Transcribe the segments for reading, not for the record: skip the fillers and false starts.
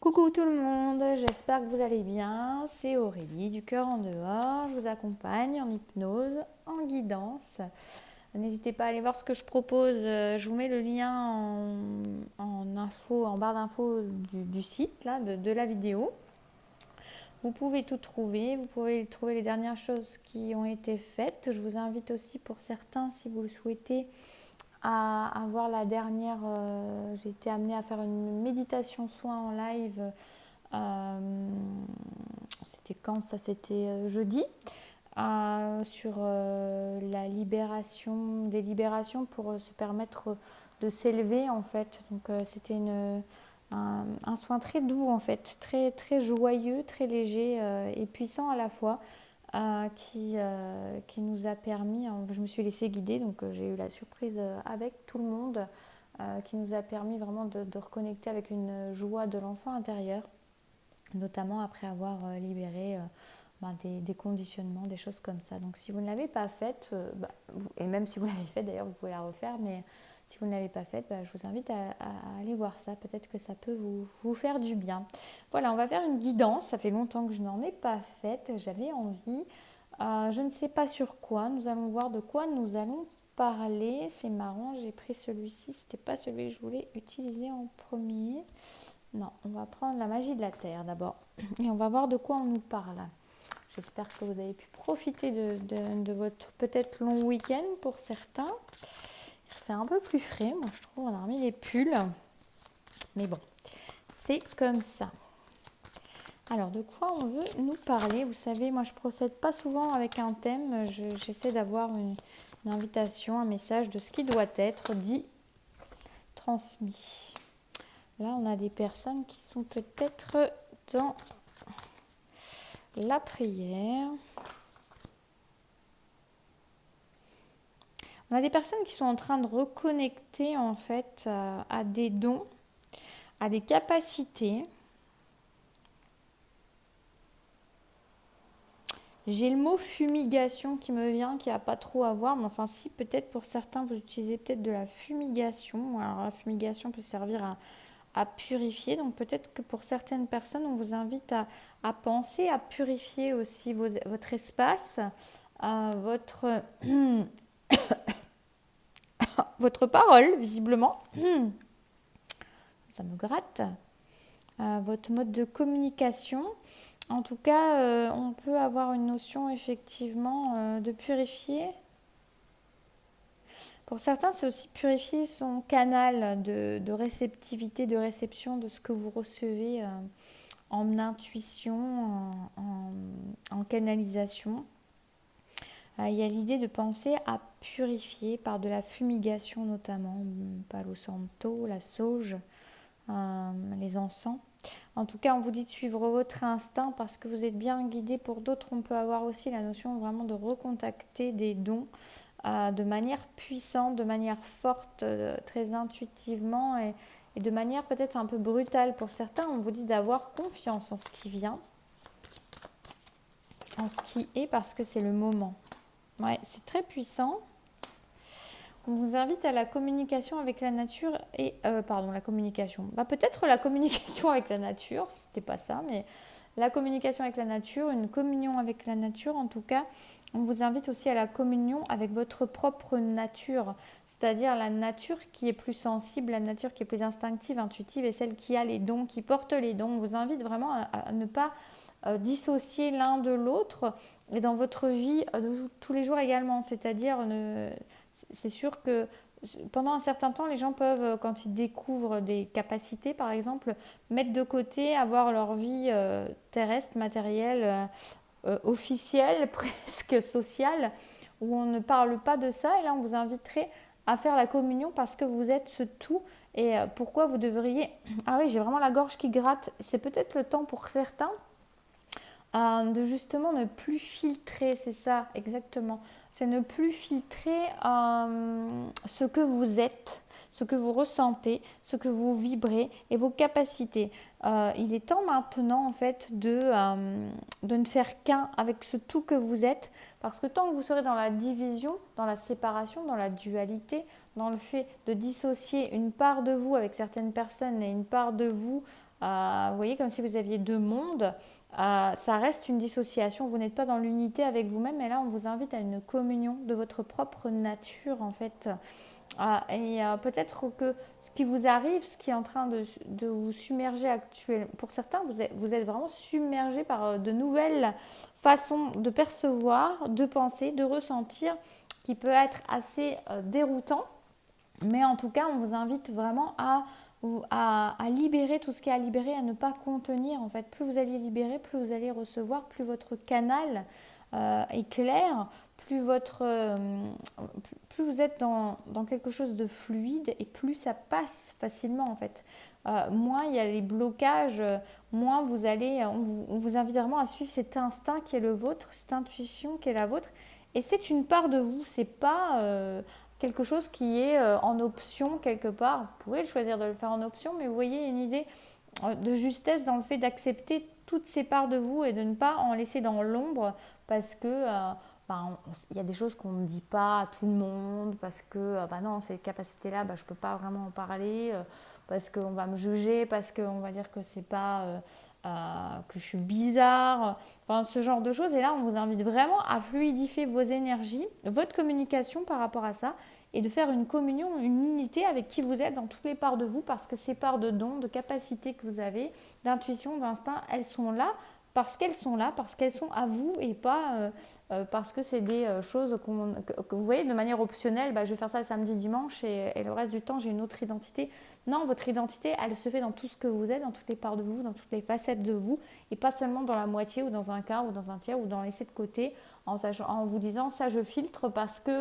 Coucou tout le monde, j'espère que vous allez bien. C'est Aurélie du Cœur en dehors. Je vous accompagne en hypnose, en guidance. N'hésitez pas à aller voir ce que je propose. Je vous mets le lien en info, en barre d'infos du site là, de la vidéo. Vous pouvez tout trouver. Vous pouvez trouver les dernières choses qui ont été faites. Je vous invite aussi pour certains, si vous le souhaitez, à voir la dernière. J'ai été amenée à faire une méditation soin en live. C'était quand ça? C'était jeudi. Sur la libération, des libérations pour se permettre de s'élever en fait. Donc c'était un soin très doux en fait, très, très joyeux, très léger et puissant à la fois. Qui nous a permis, je me suis laissée guider, donc j'ai eu la surprise avec tout le monde, qui nous a permis vraiment de reconnecter avec une joie de l'enfant intérieur, notamment après avoir libéré des conditionnements, des choses comme ça. Donc si vous ne l'avez pas faite, et même si vous l'avez faite d'ailleurs, vous pouvez la refaire, mais si vous ne l'avez pas faite, je vous invite à aller voir ça. Peut-être que ça peut vous faire du bien. Voilà, on va faire une guidance. Ça fait longtemps que je n'en ai pas faite. J'avais envie. Je ne sais pas sur quoi. Nous allons voir de quoi nous allons parler. C'est marrant, j'ai pris celui-ci. C'était pas celui que je voulais utiliser en premier. Non, on va prendre la magie de la Terre d'abord. Et on va voir de quoi on nous parle. J'espère que vous avez pu profiter de votre peut-être long week-end pour certains. Il fait un peu plus frais, moi je trouve. On a remis les pulls. Mais bon, c'est comme ça. Alors, de quoi on veut nous parler? Vous savez, moi je ne procède pas souvent avec un thème. J'essaie d'avoir une invitation, un message de ce qui doit être dit, transmis. Là, on a des personnes qui sont peut-être dans la prière. On a des personnes qui sont en train de reconnecter en fait à des dons, à des capacités. J'ai le mot fumigation qui me vient, qui n'a pas trop à voir, mais enfin si, peut-être pour certains, vous utilisez peut-être de la fumigation. Alors la fumigation peut servir à purifier, donc peut-être que pour certaines personnes, on vous invite à penser à purifier aussi votre espace, votre parole, visiblement. Ça me gratte. Votre mode de communication. En tout cas, on peut avoir une notion effectivement de purifier. Pour certains, c'est aussi purifier son canal de réceptivité, de réception de ce que vous recevez en intuition, en canalisation. Il y a l'idée de penser à purifier par de la fumigation notamment, Palo Santo, la sauge, les encens. En tout cas, on vous dit de suivre votre instinct parce que vous êtes bien guidé. Pour d'autres, on peut avoir aussi la notion vraiment de recontacter des dons de manière puissante, de manière forte, très intuitivement et de manière peut-être un peu brutale. Pour certains, on vous dit d'avoir confiance en ce qui vient, en ce qui est, parce que c'est le moment. Ouais, c'est très puissant. On vous invite à la communication avec la nature et la communication. Peut-être la communication avec la nature, c'était pas ça, mais la communication avec la nature, une communion avec la nature. En tout cas, on vous invite aussi à la communion avec votre propre nature, c'est-à-dire la nature qui est plus sensible, la nature qui est plus instinctive, intuitive et celle qui a les dons, qui porte les dons. On vous invite vraiment à ne pas dissocier l'un de l'autre et dans votre vie de tous les jours également, c'est-à-dire c'est sûr que pendant un certain temps, les gens peuvent, quand ils découvrent des capacités, par exemple, mettre de côté, avoir leur vie terrestre, matérielle, officielle, presque sociale, où on ne parle pas de ça. Et là, on vous inviterait à faire la communion parce que vous êtes ce tout. Et pourquoi vous devriez... Ah oui, j'ai vraiment la gorge qui gratte. C'est peut-être le temps pour certains de justement ne plus filtrer, c'est ça exactement, c'est ne plus filtrer ce que vous êtes, ce que vous ressentez, ce que vous vibrez et vos capacités. Il est temps maintenant en fait de ne faire qu'un avec ce tout que vous êtes, parce que tant que vous serez dans la division, dans la séparation, dans la dualité, dans le fait de dissocier une part de vous avec certaines personnes et une part de vous Vous voyez, comme si vous aviez deux mondes. Ça reste une dissociation. Vous n'êtes pas dans l'unité avec vous-même. Et là, on vous invite à une communion de votre propre nature, en fait. Peut-être que ce qui vous arrive, ce qui est en train de vous submerger actuellement, pour certains, vous êtes vraiment submergé par de nouvelles façons de percevoir, de penser, de ressentir, qui peut être assez déroutant. Mais en tout cas, on vous invite vraiment à libérer tout ce qui est à libérer, à ne pas contenir. En fait, plus vous allez libérer, plus vous allez recevoir, plus votre canal est clair, plus vous êtes dans quelque chose de fluide et plus ça passe facilement en fait. Moins il y a les blocages, moins vous allez, on vous invite vraiment à suivre cet instinct qui est le vôtre, cette intuition qui est la vôtre. Et c'est une part de vous, c'est pas quelque chose qui est en option quelque part. Vous pouvez choisir de le faire en option, mais vous voyez une idée de justesse dans le fait d'accepter toutes ces parts de vous et de ne pas en laisser dans l'ombre parce que il y a des choses qu'on ne dit pas à tout le monde, parce que non, ces capacités-là, je ne peux pas vraiment en parler, parce qu'on va me juger, parce qu'on va dire que c'est pas que je suis bizarre, enfin ce genre de choses. Et là, on vous invite vraiment à fluidifier vos énergies, votre communication par rapport à ça, et de faire une communion, une unité avec qui vous êtes dans toutes les parts de vous, parce que ces parts de dons, de capacités que vous avez, d'intuition, d'instinct, elles sont là parce qu'elles sont là, parce qu'elles sont à vous et pas parce que c'est des choses que vous voyez de manière optionnelle. Je vais faire ça le samedi, dimanche et le reste du temps, j'ai une autre identité. Non, votre identité, elle se fait dans tout ce que vous êtes, dans toutes les parts de vous, dans toutes les facettes de vous et pas seulement dans la moitié ou dans un quart ou dans un tiers ou dans laisser de côté en vous disant ça je filtre parce que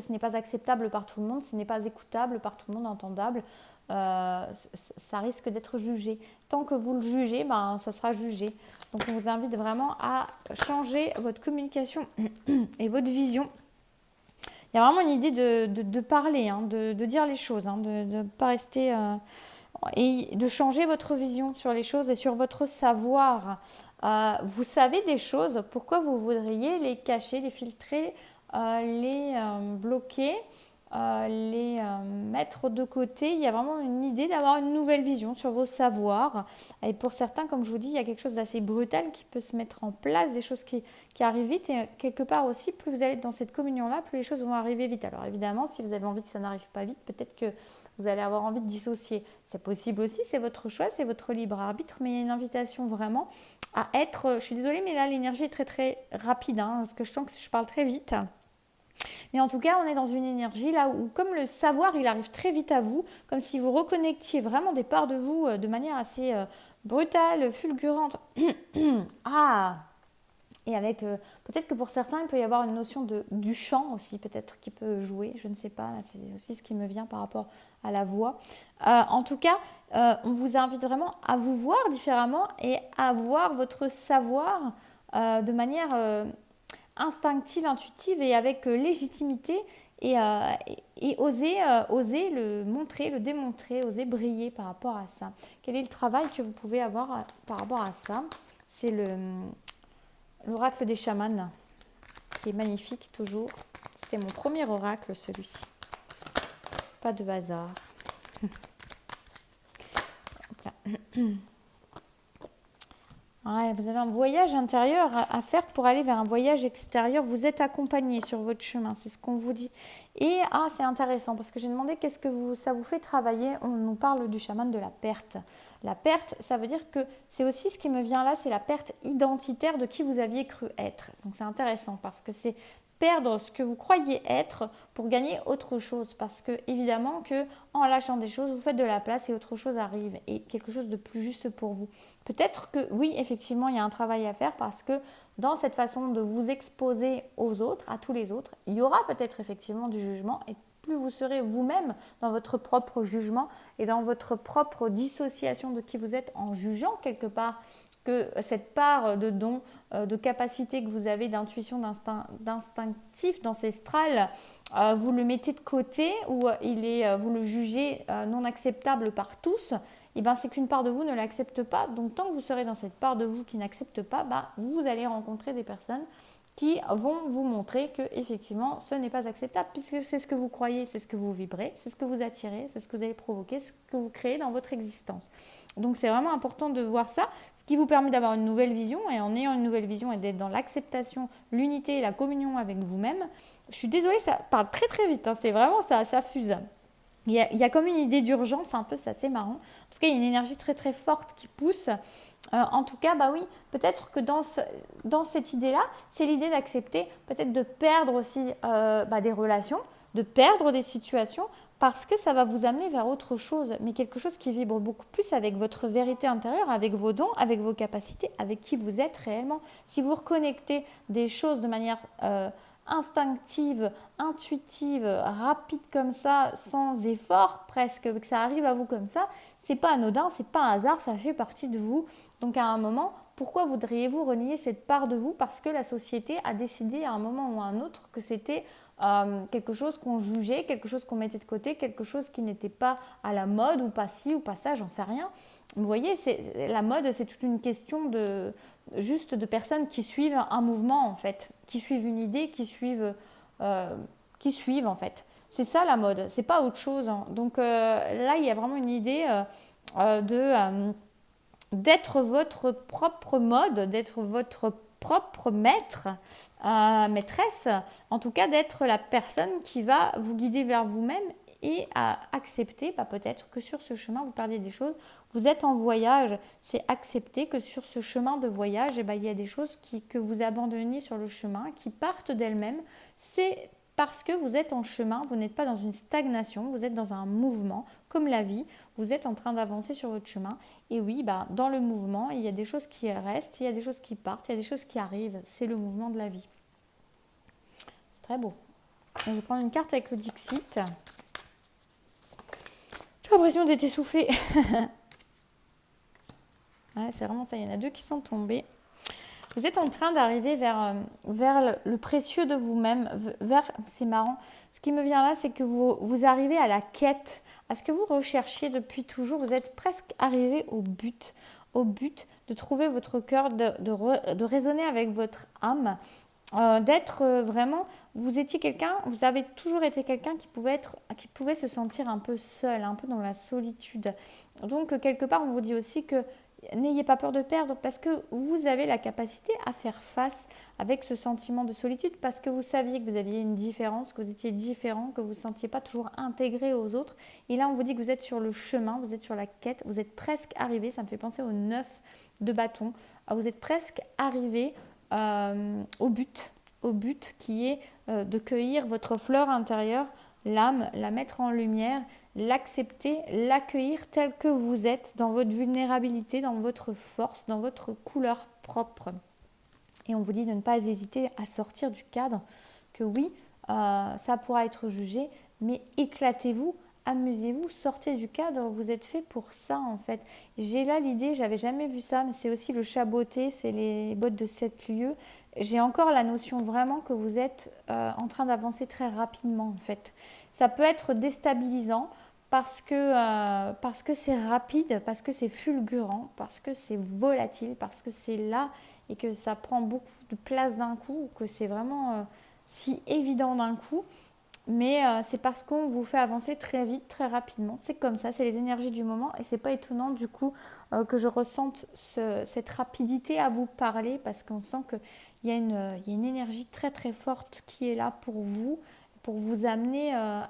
ce n'est pas acceptable par tout le monde, ce n'est pas écoutable par tout le monde, entendable, ça risque d'être jugé. Tant que vous le jugez, ça sera jugé. Donc on vous invite vraiment à changer votre communication et votre vision. Il y a vraiment une idée de parler, de dire les choses, de ne pas rester... et de changer votre vision sur les choses et sur votre savoir. Vous savez des choses, pourquoi vous voudriez les cacher, les filtrer, les bloquer, les mettre de côté? Il y a vraiment une idée d'avoir une nouvelle vision sur vos savoirs. Et pour certains, comme je vous dis, il y a quelque chose d'assez brutal qui peut se mettre en place, des choses qui arrivent vite. Et quelque part aussi, plus vous allez être dans cette communion-là, plus les choses vont arriver vite. Alors évidemment, si vous avez envie que ça n'arrive pas vite, peut-être que vous allez avoir envie de dissocier. C'est possible aussi, c'est votre choix, c'est votre libre arbitre, mais il y a une invitation vraiment à être... Je suis désolée, mais là, l'énergie est très très rapide, parce que je sens que je parle très vite. Mais en tout cas, on est dans une énergie là où, comme le savoir, il arrive très vite à vous, comme si vous reconnectiez vraiment des parts de vous de manière assez brutale, fulgurante. Et avec, peut-être que pour certains, il peut y avoir une notion du chant aussi, peut-être, qui peut jouer, je ne sais pas, c'est aussi ce qui me vient par rapport à la voix. En tout cas, on vous invite vraiment à vous voir différemment et à voir votre savoir de manière instinctive, intuitive et avec légitimité et oser le montrer, le démontrer, oser briller par rapport à ça. Quel est le travail que vous pouvez avoir par rapport à ça? C'est l'oracle des chamans, qui est magnifique toujours. C'était mon premier oracle, celui-ci. Pas de hasard. Ouais, vous avez un voyage intérieur à faire pour aller vers un voyage extérieur. Vous êtes accompagné sur votre chemin, c'est ce qu'on vous dit. Et c'est intéressant parce que j'ai demandé qu'est-ce que ça vous fait travailler. On nous parle du chaman de la perte. La perte, ça veut dire que c'est aussi ce qui me vient là, c'est la perte identitaire de qui vous aviez cru être. Donc c'est intéressant parce que c'est perdre ce que vous croyez être pour gagner autre chose. Parce que évidemment que en lâchant des choses, vous faites de la place et autre chose arrive et quelque chose de plus juste pour vous. Peut-être que oui, effectivement, il y a un travail à faire parce que dans cette façon de vous exposer aux autres, à tous les autres, il y aura peut-être effectivement du jugement et plus vous serez vous-même dans votre propre jugement et dans votre propre dissociation de qui vous êtes en jugeant quelque part que cette part de don, de capacité que vous avez d'intuition, d'instinctif, d'ancestral, vous le mettez de côté ou vous le jugez non acceptable par tous, et c'est qu'une part de vous ne l'accepte pas. Donc tant que vous serez dans cette part de vous qui n'accepte pas, vous allez rencontrer des personnes qui vont vous montrer que effectivement ce n'est pas acceptable puisque c'est ce que vous croyez, c'est ce que vous vibrez, c'est ce que vous attirez, c'est ce que vous allez provoquer, ce que vous créez dans votre existence. Donc c'est vraiment important de voir ça, ce qui vous permet d'avoir une nouvelle vision et en ayant une nouvelle vision et d'être dans l'acceptation, l'unité et la communion avec vous-même. Je suis désolée, ça parle très très vite, hein, c'est vraiment ça fuse. Il y a comme une idée d'urgence, un peu, c'est assez marrant. En tout cas, il y a une énergie très très forte qui pousse. En tout cas, bah oui, peut-être que dans cette idée-là, c'est l'idée d'accepter, peut-être de perdre aussi des relations, de perdre des situations, parce que ça va vous amener vers autre chose, mais quelque chose qui vibre beaucoup plus avec votre vérité intérieure, avec vos dons, avec vos capacités, avec qui vous êtes réellement. Si vous reconnectez des choses de manière instinctive, intuitive, rapide comme ça, sans effort presque, que ça arrive à vous comme ça, c'est pas anodin, c'est pas un hasard, ça fait partie de vous. Donc à un moment, pourquoi voudriez-vous renier cette part de vous? Parce que la société a décidé à un moment ou à un autre que c'était quelque chose qu'on jugeait, quelque chose qu'on mettait de côté, quelque chose qui n'était pas à la mode ou pas ci ou pas ça, j'en sais rien. Vous voyez, la mode, c'est toute une question juste de personnes qui suivent un mouvement en fait, qui suivent une idée, qui suivent en fait. C'est ça la mode, c'est pas autre chose. Hein. Donc là, il y a vraiment une idée d'être votre propre mode, d'être votre propre maître, maîtresse, en tout cas d'être la personne qui va vous guider vers vous-même et à accepter peut-être que sur ce chemin vous perdiez des choses, vous êtes en voyage, c'est accepter que sur ce chemin de voyage, il y a des choses que vous abandonnez sur le chemin, qui partent d'elles-mêmes, c'est parce que vous êtes en chemin, vous n'êtes pas dans une stagnation, vous êtes dans un mouvement, comme la vie, vous êtes en train d'avancer sur votre chemin. Et oui, dans le mouvement, il y a des choses qui restent, il y a des choses qui partent, il y a des choses qui arrivent. C'est le mouvement de la vie. C'est très beau. Je vais prendre une carte avec le Dixit. J'ai l'impression d'être essoufflée. Ouais, c'est vraiment ça, il y en a 2 qui sont tombés. Vous êtes en train d'arriver vers le précieux de vous-même. C'est marrant. Ce qui me vient là, c'est que vous arrivez à la quête, à ce que vous recherchiez depuis toujours. Vous êtes presque arrivé au but de trouver votre cœur, de raisonner avec votre âme, d'être vraiment. Vous avez toujours été quelqu'un qui pouvait se sentir un peu seul, un peu dans la solitude. Donc quelque part, on vous dit aussi que n'ayez pas peur de perdre parce que vous avez la capacité à faire face avec ce sentiment de solitude parce que vous saviez que vous aviez une différence, que vous étiez différent, que vous ne vous sentiez pas toujours intégré aux autres. Et là, on vous dit que vous êtes sur le chemin, vous êtes sur la quête, vous êtes presque arrivé, ça me fait penser au 9 de bâton, vous êtes presque arrivé au but qui est de cueillir votre fleur intérieure, l'âme, la mettre en lumière, l'accepter, l'accueillir tel que vous êtes, dans votre vulnérabilité, dans votre force, dans votre couleur propre. Et on vous dit de ne pas hésiter à sortir du cadre, que oui, ça pourra être jugé, mais éclatez-vous, amusez-vous, sortez du cadre, vous êtes fait pour ça en fait. J'ai là l'idée, j'avais jamais vu ça, mais c'est aussi le chaboté, c'est les bottes de 7 lieues. J'ai encore la notion vraiment que vous êtes en train d'avancer très rapidement en fait. Ça peut être déstabilisant parce que c'est rapide, parce que c'est fulgurant, parce que c'est volatile, parce que c'est là et que ça prend beaucoup de place d'un coup, que c'est vraiment si évident d'un coup. Mais c'est parce qu'on vous fait avancer très vite, très rapidement. C'est comme ça, c'est les énergies du moment. Et c'est pas étonnant du coup que je ressente cette rapidité à vous parler parce qu'on sent qu'il y a une énergie très très forte qui est là pour vous amener à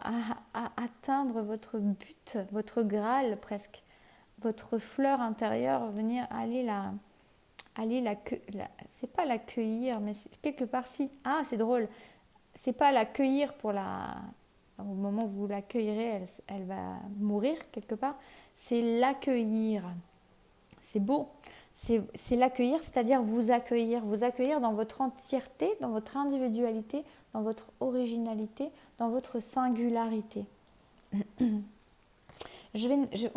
atteindre votre but, votre Graal presque, votre fleur intérieure, venir c'est pas l'accueillir, mais quelque part si. Ah, c'est drôle. C'est pas l'accueillir au moment où vous l'accueillerez, elle va mourir quelque part. C'est l'accueillir. C'est beau. C'est l'accueillir, c'est-à-dire vous accueillir dans votre entièreté, dans votre individualité, dans votre originalité, dans votre singularité. On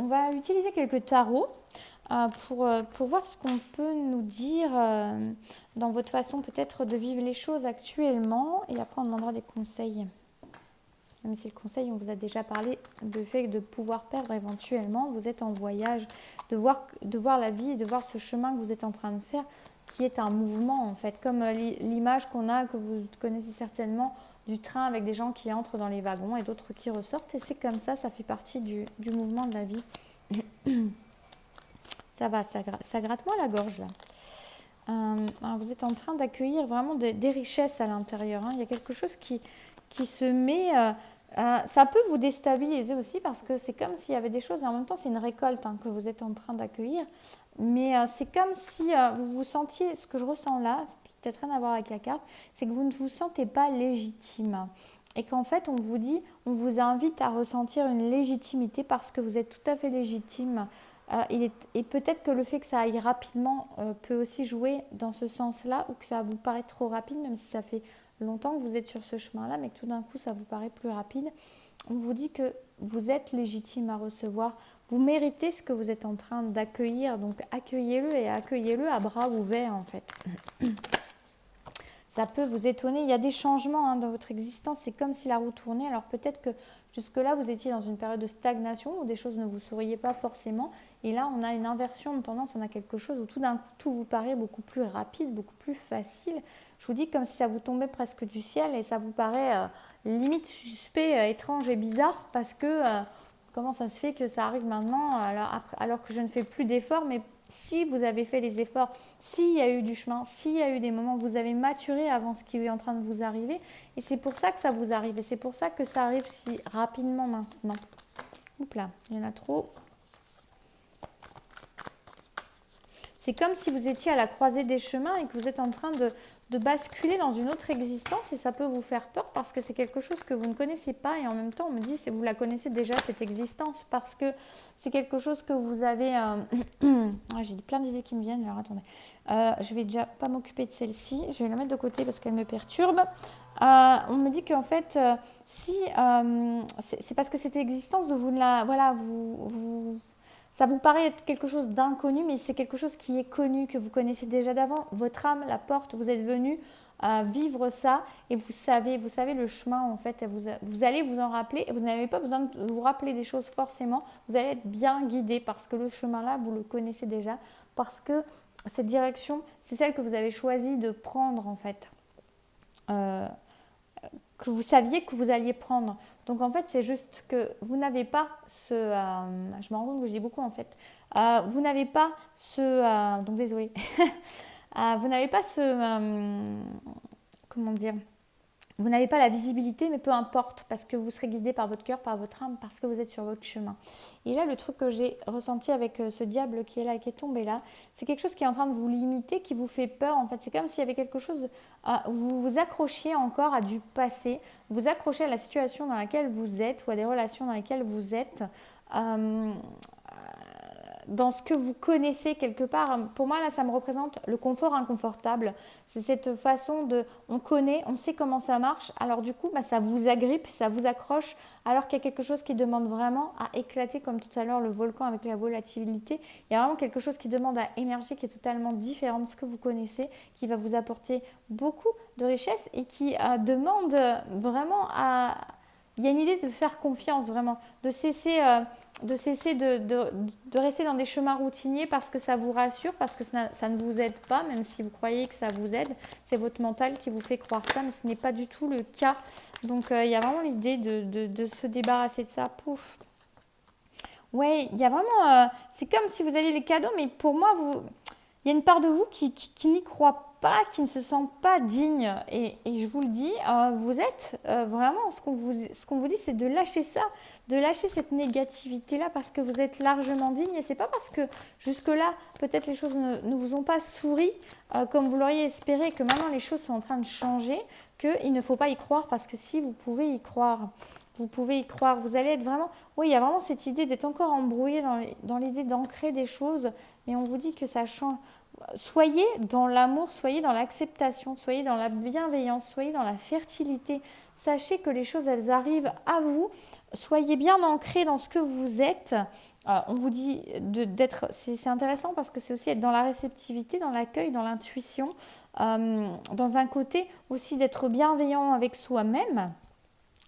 va utiliser quelques tarots pour voir ce qu'on peut nous dire dans votre façon peut-être de vivre les choses actuellement. Et après, on demandera des conseils. Même si le conseil, on vous a déjà parlé du fait de pouvoir perdre éventuellement, vous êtes en voyage, de voir la vie et de voir ce chemin que vous êtes en train de faire, qui est un mouvement en fait, comme l'image qu'on a, que vous connaissez certainement, du train avec des gens qui entrent dans les wagons et d'autres qui ressortent. Et c'est comme ça fait partie du mouvement de la vie. Ça va, ça gratte moins la gorge là. Alors vous êtes en train d'accueillir vraiment des richesses à l'intérieur. Il y a quelque chose qui se met... ça peut vous déstabiliser aussi parce que c'est comme s'il y avait des choses et en même temps c'est une récolte que vous êtes en train d'accueillir. Mais c'est comme si vous vous sentiez, ce que je ressens là, peut-être rien à voir avec la carte, c'est que vous ne vous sentez pas légitime. Et qu'en fait on vous invite à ressentir une légitimité parce que vous êtes tout à fait légitime. Et peut-être que le fait que ça aille rapidement peut aussi jouer dans ce sens-là ou que ça vous paraît trop rapide, même si ça fait longtemps que vous êtes sur ce chemin-là, mais que tout d'un coup ça vous paraît plus rapide. On vous dit que vous êtes légitime à recevoir, vous méritez ce que vous êtes en train d'accueillir, donc accueillez-le et accueillez-le à bras ouverts en fait. Ça peut vous étonner, il y a des changements dans votre existence, c'est comme si la roue tournait, alors peut-être que jusque-là vous étiez dans une période de stagnation où des choses ne vous souriaient pas forcément, et là on a une inversion de tendance, on a quelque chose où tout d'un coup tout vous paraît beaucoup plus rapide, beaucoup plus facile. Je vous dis comme si ça vous tombait presque du ciel et ça vous paraît limite suspect, étrange et bizarre parce que comment ça se fait que ça arrive maintenant alors que je ne fais plus d'efforts, mais si vous avez fait les efforts, s'il y a eu du chemin, s'il y a eu des moments où vous avez maturé avant ce qui est en train de vous arriver, et c'est pour ça que ça vous arrive, et c'est pour ça que ça arrive si rapidement maintenant. Oups là, il y en a trop. C'est comme si vous étiez à la croisée des chemins et que vous êtes en train de basculer dans une autre existence et ça peut vous faire peur parce que c'est quelque chose que vous ne connaissez pas et en même temps on me dit que vous la connaissez déjà cette existence parce que c'est quelque chose que vous avez... J'ai plein d'idées qui me viennent, alors attendez. Je vais déjà pas m'occuper de celle-ci, je vais la mettre de côté parce qu'elle me perturbe. On me dit qu'en fait, c'est parce que cette existence, vous ne la... Voilà, ça vous paraît être quelque chose d'inconnu, mais c'est quelque chose qui est connu, que vous connaissez déjà d'avant. Votre âme la porte, vous êtes venu vivre ça et vous savez le chemin en fait. Vous allez vous en rappeler et vous n'avez pas besoin de vous rappeler des choses forcément. Vous allez être bien guidé parce que le chemin là, vous le connaissez déjà. Parce que cette direction, c'est celle que vous avez choisi de prendre en fait. Que vous saviez que vous alliez prendre. Donc en fait, c'est juste que vous n'avez pas ce... je me rends compte que je dis beaucoup en fait. Vous n'avez pas ce... donc désolée. Vous n'avez pas ce... comment dire ? Vous n'avez pas la visibilité, mais peu importe, parce que vous serez guidé par votre cœur, par votre âme, parce que vous êtes sur votre chemin. Et là, le truc que j'ai ressenti avec ce diable qui est là et qui est tombé là, c'est quelque chose qui est en train de vous limiter, qui vous fait peur. En fait, c'est comme s'il y avait quelque chose, vous vous accrochiez encore à du passé, vous accrochez à la situation dans laquelle vous êtes ou à des relations dans lesquelles vous êtes. Dans ce que vous connaissez quelque part, pour moi là ça me représente le confort inconfortable, c'est cette façon de, on connaît, on sait comment ça marche, alors du coup ça vous agrippe, ça vous accroche, alors qu'il y a quelque chose qui demande vraiment à éclater, comme tout à l'heure le volcan avec la volatilité, il y a vraiment quelque chose qui demande à émerger, qui est totalement différent de ce que vous connaissez, qui va vous apporter beaucoup de richesse et qui demande vraiment à... Il y a une idée de faire confiance vraiment, de cesser de rester dans des chemins routiniers parce que ça vous rassure, parce que ça ne vous aide pas, même si vous croyez que ça vous aide. C'est votre mental qui vous fait croire ça, mais ce n'est pas du tout le cas. Donc, il y a vraiment l'idée de se débarrasser de ça. Pouf. Ouais, il y a vraiment... c'est comme si vous aviez les cadeaux, mais pour moi, il y a une part de vous qui n'y croit pas, qui ne se sent pas digne. Et je vous le dis, vous êtes vraiment, ce qu'on vous dit, c'est de lâcher ça, de lâcher cette négativité-là parce que vous êtes largement digne. Et c'est pas parce que jusque-là, peut-être les choses ne vous ont pas souri comme vous l'auriez espéré, que maintenant les choses sont en train de changer, qu'il ne faut pas y croire parce que si vous pouvez y croire, vous pouvez y croire, vous allez être vraiment... Oui, il y a vraiment cette idée d'être encore embrouillé dans l'idée d'ancrer des choses, mais on vous dit que ça change. Soyez dans l'amour, soyez dans l'acceptation, soyez dans la bienveillance, soyez dans la fertilité. Sachez que les choses, elles arrivent à vous. Soyez bien ancrés dans ce que vous êtes. On vous dit d'être... C'est intéressant parce que c'est aussi être dans la réceptivité, dans l'accueil, dans l'intuition, dans un côté aussi d'être bienveillant avec soi-même.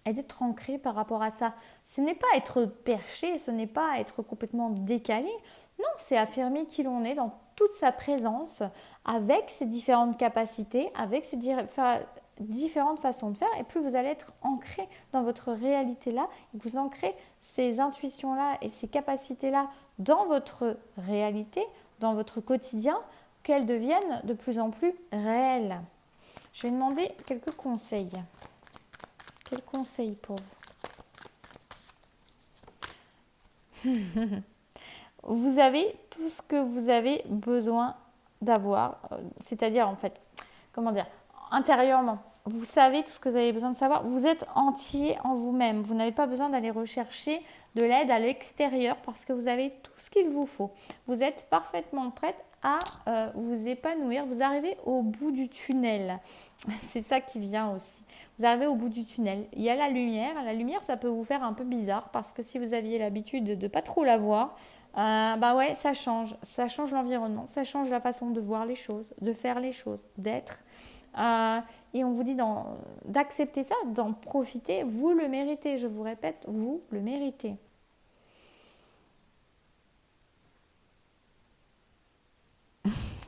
et d'être ancré par rapport à ça. Ce n'est pas être perché, ce n'est pas être complètement décalé. Non, c'est affirmer qui l'on est dans toute sa présence, avec ses différentes capacités, avec ses différentes façons de faire. Et plus vous allez être ancré dans votre réalité-là, et que vous ancrez ces intuitions-là et ces capacités-là dans votre réalité, dans votre quotidien, qu'elles deviennent de plus en plus réelles. Je vais demander quelques conseils. Quel conseil pour vous? Vous avez tout ce que vous avez besoin d'avoir, c'est-à-dire en fait, comment dire, intérieurement. Vous savez tout ce que vous avez besoin de savoir. Vous êtes entier en vous-même. Vous n'avez pas besoin d'aller rechercher de l'aide à l'extérieur parce que vous avez tout ce qu'il vous faut. Vous êtes parfaitement prête à vous épanouir. Vous arrivez au bout du tunnel. C'est ça qui vient aussi. Vous arrivez au bout du tunnel. Il y a la lumière. La lumière, ça peut vous faire un peu bizarre parce que si vous aviez l'habitude de ne pas trop la voir, bah ouais, ça change l'environnement, ça change la façon de voir les choses, de faire les choses, d'être. Et on vous dit d'accepter ça, d'en profiter, vous le méritez, je vous répète, vous le méritez.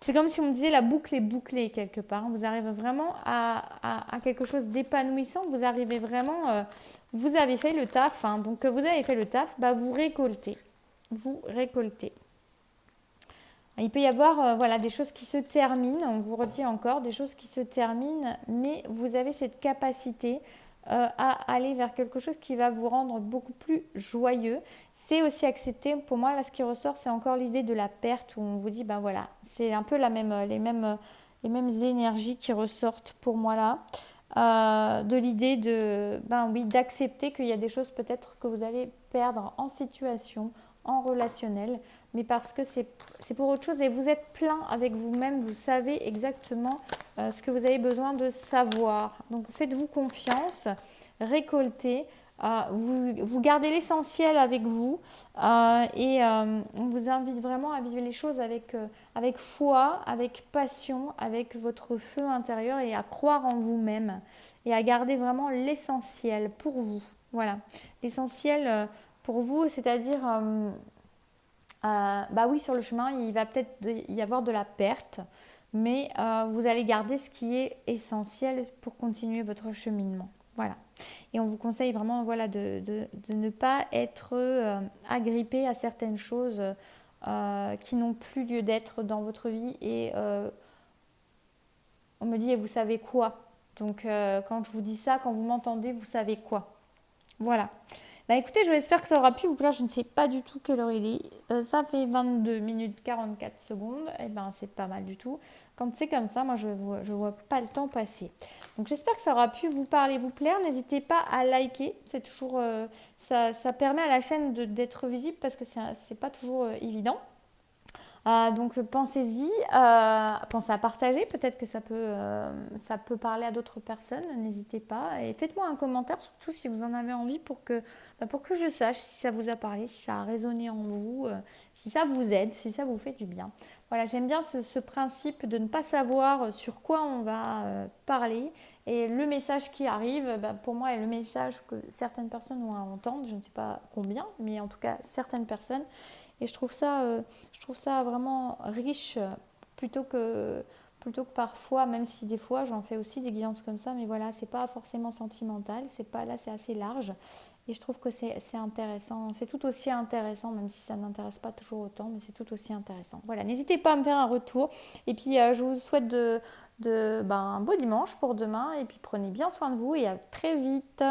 C'est comme si on me disait la boucle est bouclée quelque part. Vous arrivez vraiment à quelque chose d'épanouissant. Vous arrivez vraiment, vous avez fait le taf. Donc vous avez fait le taf, bah, vous récoltez. Vous récoltez. Il peut y avoir voilà, des choses qui se terminent, on vous redit encore, des choses qui se terminent, mais vous avez cette capacité à aller vers quelque chose qui va vous rendre beaucoup plus joyeux. C'est aussi accepter, pour moi, là, ce qui ressort, c'est encore l'idée de la perte, où on vous dit, ben voilà, c'est un peu les mêmes énergies qui ressortent pour moi là. De l'idée de, ben oui, d'accepter qu'il y a des choses peut-être que vous allez perdre en situation, en relationnel, mais parce que c'est pour autre chose et vous êtes plein avec vous-même, vous savez exactement ce que vous avez besoin de savoir. Donc faites-vous confiance, récoltez, vous gardez l'essentiel avec vous et on vous invite vraiment à vivre les choses avec foi, avec passion, avec votre feu intérieur et à croire en vous-même et à garder vraiment l'essentiel pour vous. Voilà, l'essentiel pour vous, c'est-à-dire... bah oui, sur le chemin, il va peut-être y avoir de la perte, mais vous allez garder ce qui est essentiel pour continuer votre cheminement. Voilà. Et on vous conseille vraiment voilà, de ne pas être agrippé à certaines choses qui n'ont plus lieu d'être dans votre vie. Et on me dit, et vous savez quoi? Donc quand je vous dis ça, quand vous m'entendez, vous savez quoi? Voilà. Bah écoutez, j'espère que ça aura pu vous plaire. Je ne sais pas du tout quelle heure il est. Ça fait 22 minutes 44 secondes. Et ben c'est pas mal du tout. Quand c'est comme ça, moi je vois pas le temps passer. Donc j'espère que ça aura pu vous parler, vous plaire. N'hésitez pas à liker. C'est toujours ça permet à la chaîne d'être visible parce que c'est pas toujours évident. Donc pensez-y, pensez à partager, peut-être que ça peut parler à d'autres personnes, n'hésitez pas. Et faites-moi un commentaire, surtout si vous en avez envie, pour que je sache si ça vous a parlé, si ça a résonné en vous, si ça vous aide, si ça vous fait du bien. Voilà, j'aime bien ce principe de ne pas savoir sur quoi on va parler. Et le message qui arrive, pour moi, est le message que certaines personnes vont entendre, je ne sais pas combien, mais en tout cas certaines personnes. Et je trouve ça vraiment riche plutôt que parfois, même si des fois j'en fais aussi des guidances comme ça, mais voilà, c'est pas forcément sentimental, c'est assez large. Et je trouve que c'est intéressant, c'est tout aussi intéressant, même si ça n'intéresse pas toujours autant, mais c'est tout aussi intéressant. Voilà, n'hésitez pas à me faire un retour. Et puis je vous souhaite un beau dimanche pour demain. Et puis prenez bien soin de vous et à très vite.